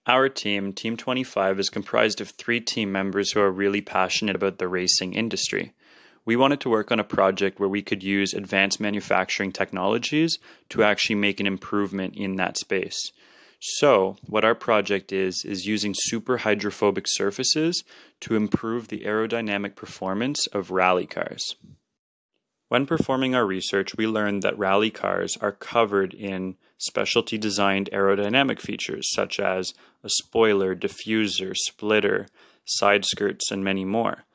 Our team, Team 25, is comprised of 3 team members who are really passionate about the racing industry. We wanted to work on a project where we could use advanced manufacturing technologies to actually make an improvement in that space. So, what our project is using superhydrophobic surfaces to improve the aerodynamic performance of rally cars. When performing our research, we learned that rally cars are covered in specialty designed aerodynamic features such as a spoiler, diffuser, splitter, side skirts, and many more.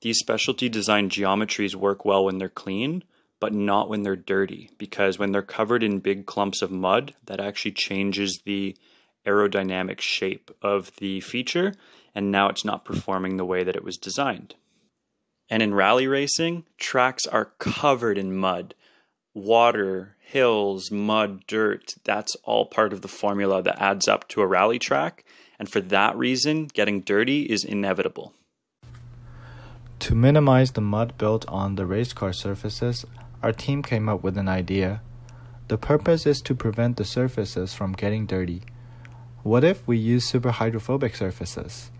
These specialty designed geometries work well when they're clean, but not when they're dirty, because when they're covered in big clumps of mud, that actually changes the aerodynamic shape of the feature, and now it's not performing the way that it was designed. And in rally racing, tracks are covered in mud. Water, hills, mud, dirt, that's all part of the formula that adds up to a rally track. And for that reason, getting dirty is inevitable. To minimize the mud built on the race car surfaces, our team came up with an idea. The purpose is to prevent the surfaces from getting dirty. What if we use superhydrophobic surfaces?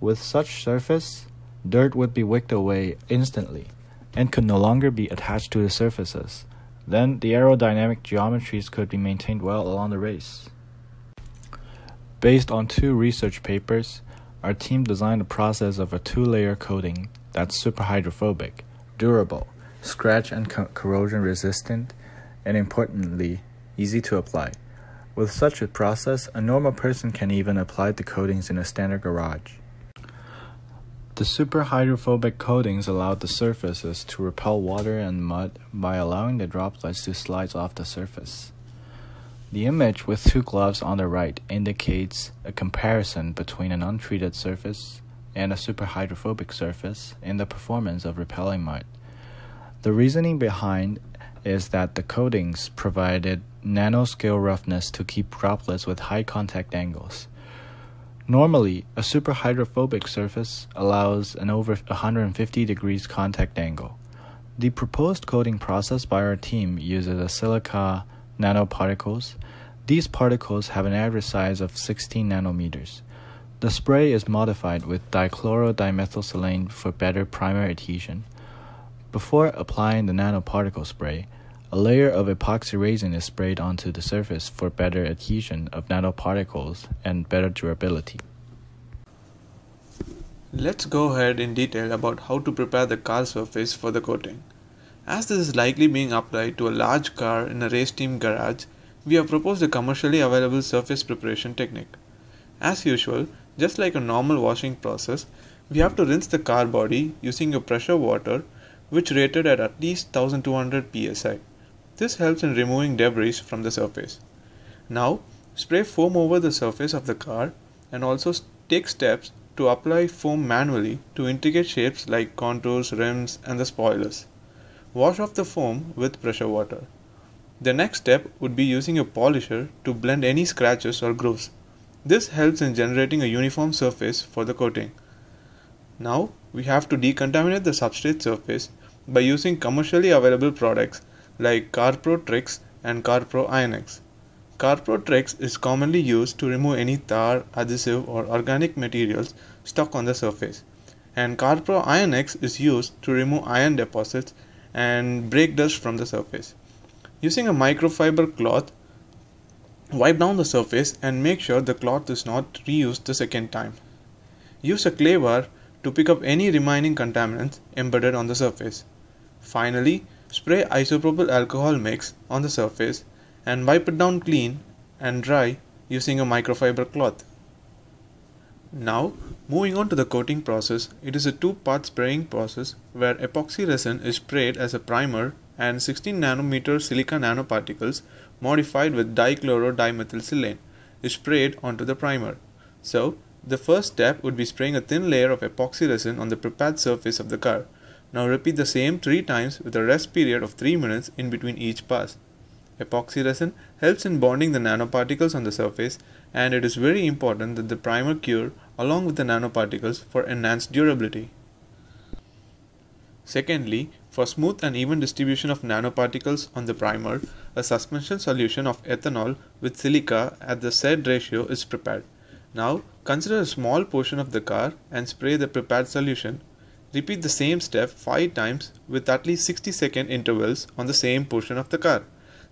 With such surface, dirt would be wicked away instantly and could no longer be attached to the surfaces. Then the aerodynamic geometries could be maintained well along the race. Based on 2 research papers, our team designed a process of a 2-layer coating that's superhydrophobic, durable, scratch and corrosion resistant, and importantly, easy to apply. With such a process, a normal person can even apply the coatings in a standard garage. The superhydrophobic coatings allowed the surfaces to repel water and mud by allowing the droplets to slide off the surface. The image with 2 gloves on the right indicates a comparison between an untreated surface and a superhydrophobic surface in the performance of repelling mud. The reasoning behind is that the coatings provided nanoscale roughness to keep droplets with high contact angles. Normally, a superhydrophobic surface allows an over 150 degrees contact angle. The proposed coating process by our team uses a silica nanoparticles. These particles have an average size of 16 nanometers. The spray is modified with dichlorodimethylsilane for better primer adhesion. Before applying the nanoparticle spray, a layer of epoxy resin is sprayed onto the surface for better adhesion of nanoparticles and better durability. Let's go ahead in detail about how to prepare the car surface for the coating. As this is likely being applied to a large car in a race team garage, we have proposed a commercially available surface preparation technique. As usual, just like a normal washing process, we have to rinse the car body using a pressure water which rated at least 1200 psi. This helps in removing debris from the surface. Now, spray foam over the surface of the car and also take steps to apply foam manually to integrate shapes like contours, rims, and the spoilers. Wash off the foam with pressure water. The next step would be using a polisher to blend any scratches or grooves. This helps in generating a uniform surface for the coating. Now, we have to decontaminate the substrate surface by using commercially available products like CarPro Tricks and CarPro Ionix. CarPro Tricks is commonly used to remove any tar, adhesive or organic materials stuck on the surface, and CarPro Ionix is used to remove iron deposits and brake dust from the surface. Using a microfiber cloth, wipe down the surface and make sure the cloth is not reused the second time. Use a clay bar to pick up any remaining contaminants embedded on the surface. Finally, spray isopropyl alcohol mix on the surface and wipe it down clean and dry using a microfiber cloth. Now, moving on to the coating process, it is a 2-part spraying process where epoxy resin is sprayed as a primer and 16 nanometer silica nanoparticles modified with dichlorodimethylsilane is sprayed onto the primer. So, the first step would be spraying a thin layer of epoxy resin on the prepared surface of the car. Now repeat the same 3 times with a rest period of 3 minutes in between each pass. Epoxy resin helps in bonding the nanoparticles on the surface, and it is very important that the primer cure along with the nanoparticles for enhanced durability. Secondly, for smooth and even distribution of nanoparticles on the primer, a suspension solution of ethanol with silica at the said ratio is prepared. Now, consider a small portion of the car and spray the prepared solution. Repeat the same step 5 times with at least 60-second intervals on the same portion of the car.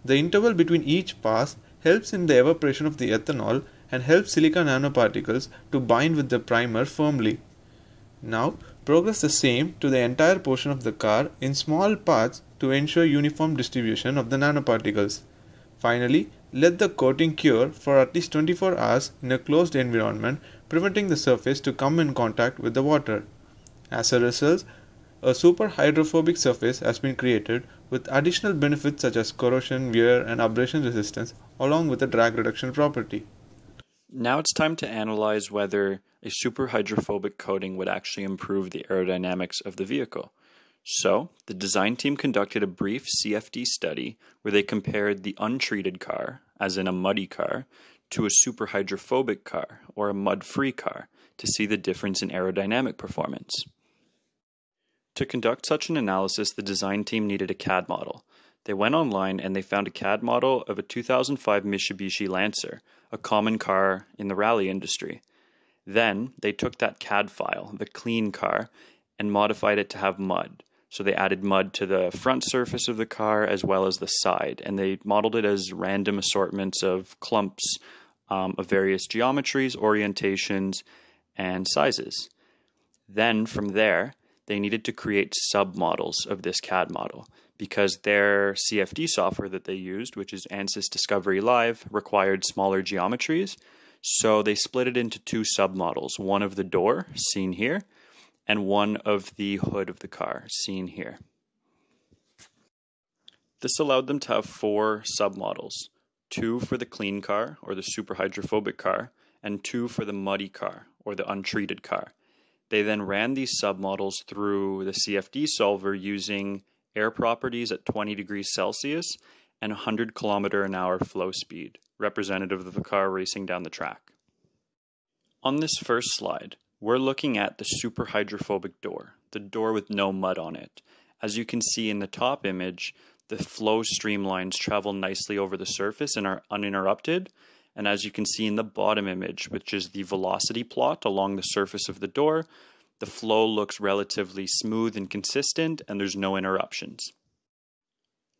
The interval between each pass helps in the evaporation of the ethanol and helps silica nanoparticles to bind with the primer firmly. Now, progress the same to the entire portion of the car in small parts to ensure uniform distribution of the nanoparticles. Finally, let the coating cure for at least 24 hours in a closed environment, preventing the surface to come in contact with the water. As a result, a superhydrophobic surface has been created with additional benefits such as corrosion, wear, and abrasion resistance, along with a drag reduction property. Now it's time to analyze whether a superhydrophobic coating would actually improve the aerodynamics of the vehicle. So, the design team conducted a brief CFD study where they compared the untreated car, as in a muddy car, to a superhydrophobic car, or a mud-free car, to see the difference in aerodynamic performance. To conduct such an analysis, the design team needed a CAD model. They went online and they found a CAD model of a 2005 Mitsubishi Lancer, a common car in the rally industry. Then, they took that CAD file, the clean car, and modified it to have mud. So they added mud to the front surface of the car as well as the side, and they modeled it as random assortments of clumps of various geometries, orientations, and sizes. Then, from there, they needed to create submodels of this CAD model because their CFD software that they used, which is ANSYS Discovery Live, required smaller geometries. So they split it into 2 submodels, one of the door, seen here, and one of the hood of the car, seen here. This allowed them to have 4 submodels, 2 for the clean car, or the superhydrophobic car, and 2 for the muddy car, or the untreated car. They then ran these submodels through the CFD solver using air properties at 20 degrees Celsius and 100 km/h flow speed, representative of the car racing down the track. On this first slide, we're looking at the superhydrophobic door, the door with no mud on it. As you can see in the top image, the flow streamlines travel nicely over the surface and are uninterrupted. And as you can see in the bottom image, which is the velocity plot along the surface of the door, the flow looks relatively smooth and consistent, and there's no interruptions.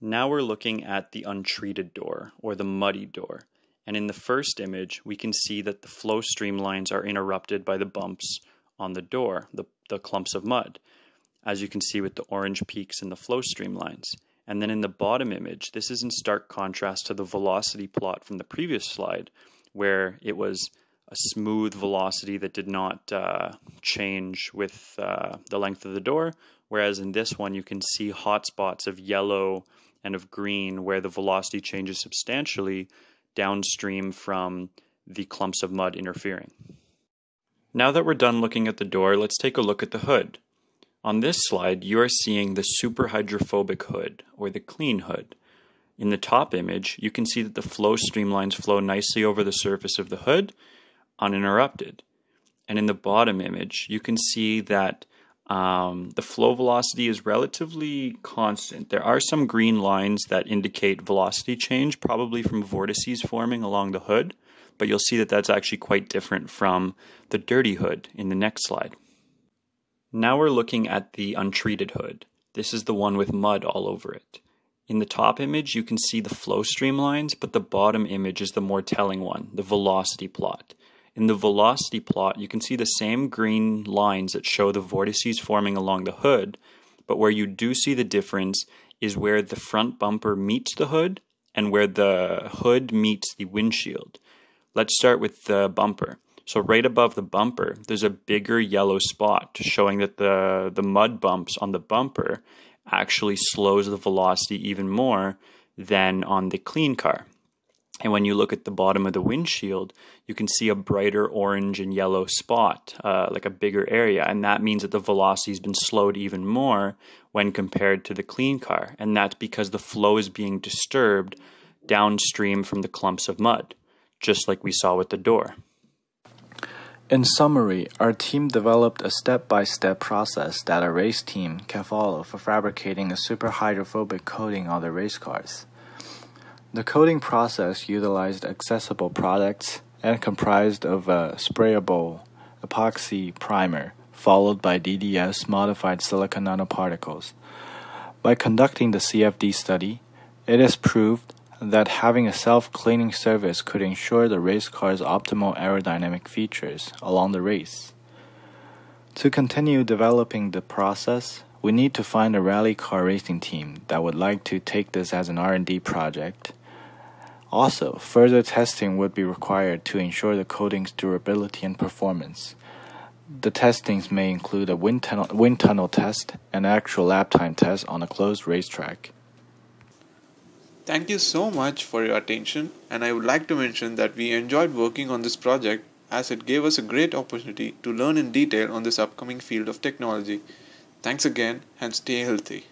Now we're looking at the untreated door, or the muddy door. And in the first image, we can see that the flow streamlines are interrupted by the bumps on the door, the clumps of mud, as you can see with the orange peaks in the flow streamlines. And then in the bottom image, this is in stark contrast to the velocity plot from the previous slide, where it was a smooth velocity that did not change with the length of the door, whereas in this one you can see hot spots of yellow and of green where the velocity changes substantially downstream from the clumps of mud interfering. Now that we're done looking at the door, let's take a look at the hood. On this slide, you are seeing the superhydrophobic hood, or the clean hood. In the top image, you can see that the flow streamlines flow nicely over the surface of the hood, uninterrupted. And in the bottom image, you can see that the flow velocity is relatively constant. There are some green lines that indicate velocity change, probably from vortices forming along the hood, but you'll see that that's actually quite different from the dirty hood in the next slide. Now we're looking at the untreated hood. This is the one with mud all over it. In the top image, you can see the flow streamlines, but the bottom image is the more telling one, the velocity plot. In the velocity plot, you can see the same green lines that show the vortices forming along the hood, but where you do see the difference is where the front bumper meets the hood and where the hood meets the windshield. Let's start with the bumper. So right above the bumper, there's a bigger yellow spot showing that the mud bumps on the bumper actually slows the velocity even more than on the clean car. And when you look at the bottom of the windshield, you can see a brighter orange and yellow spot, like a bigger area. And that means that the velocity has been slowed even more when compared to the clean car. And that's because the flow is being disturbed downstream from the clumps of mud, just like we saw with the door. In summary, our team developed a step-by-step process that a race team can follow for fabricating a superhydrophobic coating on the race cars. The coating process utilized accessible products and comprised of a sprayable epoxy primer, followed by DDS modified silicon nanoparticles. By conducting the CFD study, it is proved that having a self-cleaning surface could ensure the race car's optimal aerodynamic features along the race. To continue developing the process, we need to find a rally car racing team that would like to take this as an R&D project. Also, further testing would be required to ensure the coating's durability and performance. The testings may include a wind tunnel test and actual lap time test on a closed racetrack. Thank you so much for your attention, and I would like to mention that we enjoyed working on this project as it gave us a great opportunity to learn in detail on this upcoming field of technology. Thanks again and stay healthy.